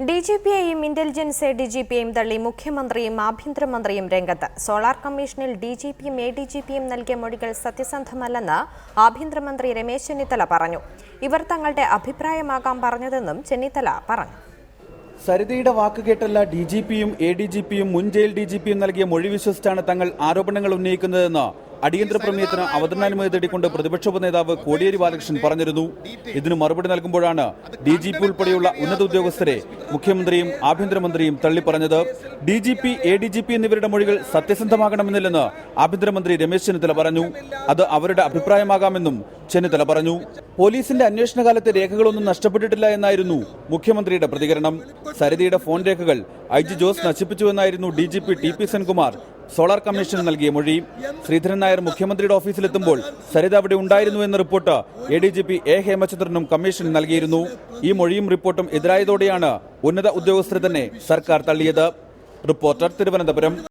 ഡിജിപിയെയും intelligence ഡിജിപിയെയും തള്ളി മുഖ്യമന്ത്രിയും ആഭ്യന്തരമന്ത്രിയും രംഗത്ത്. സോളാർ കമ്മീഷനിൽ ഡിജിപിയും എഡിജിപിയും നൽകിയ മൊഴികൾ സത്യസന്ധമല്ലെന്ന് ആഭ്യന്തരമന്ത്രി രമേശ് ചെന്നിത്തല പറഞ്ഞു. ഇവർ തങ്ങളുടെ അഭിപ്രായമാകാം പറഞ്ഞതെന്നും ചെന്നിത്തല പറഞ്ഞു. സരിതയുടെ വാക്കുകേട്ടല്ല ഡിജിപിയും എഡിജിപിയും മുൻ ജയിൽ ഡിജിപിയും നൽകിയ മൊഴി വിശ്വസിച്ചാണ് തങ്ങൾ ആരോപണങ്ങൾ ഉന്നയിക്കുന്നതെന്ന് അടിയന്തര പ്രമേയത്തിന് അവതരണാനുമതി തേടിക്കൊണ്ട് പ്രതിപക്ഷ ഉപനേതാവ് കോടിയേരി ബാലകൃഷ്ണൻ പറഞ്ഞിരുന്നു. ഇതിന് മറുപടി നൽകുമ്പോഴാണ് ഡിജിപി ഉൾപ്പെടെയുള്ള ഉന്നത ഉദ്യോഗസ്ഥരെ മുഖ്യമന്ത്രിയും ആഭ്യന്തരമന്ത്രിയും തള്ളിപ്പറഞ്ഞത്. ഡിജിപി എഡിജിപി എന്നിവരുടെ മൊഴികൾ സത്യസന്ധമാകണമെന്നില്ലെന്ന് ആഭ്യന്തരമന്ത്രി രമേശ് ചെന്നിത്തല പറഞ്ഞു. അത് അവരുടെ അഭിപ്രായമാകാമെന്നും ചെന്നിത്തല പറഞ്ഞു. പോലീസിന്റെ അന്വേഷണകാലത്ത് രേഖകളൊന്നും നഷ്ടപ്പെട്ടിട്ടില്ല എന്നായിരുന്നു മുഖ്യമന്ത്രിയുടെ പ്രതികരണം. സരിതയുടെ ഫോൺ രേഖകൾ IG ജോസ് നശിപ്പിച്ചുവെന്നായിരുന്നു ഡിജിപി TP സെൻകുമാർ സോളാർ കമ്മീഷന് നൽകിയ മൊഴി. ശ്രീധരൻ നായർ മുഖ്യമന്ത്രിയുടെ ഓഫീസിലെത്തുമ്പോൾ സരിത അവിടെ ഉണ്ടായിരുന്നു എന്ന റിപ്പോർട്ട് ADGP A ഹേമചന്ദ്രനും കമ്മീഷന് നൽകിയിരുന്നു. ഈ മൊഴിയും റിപ്പോർട്ടും എതിരായതോടെയാണ് ഉന്നത ഉദ്യോഗസ്ഥരെ തന്നെ സർക്കാർ തള്ളിയത്. റിപ്പോർട്ടർ, തിരുവനന്തപുരം.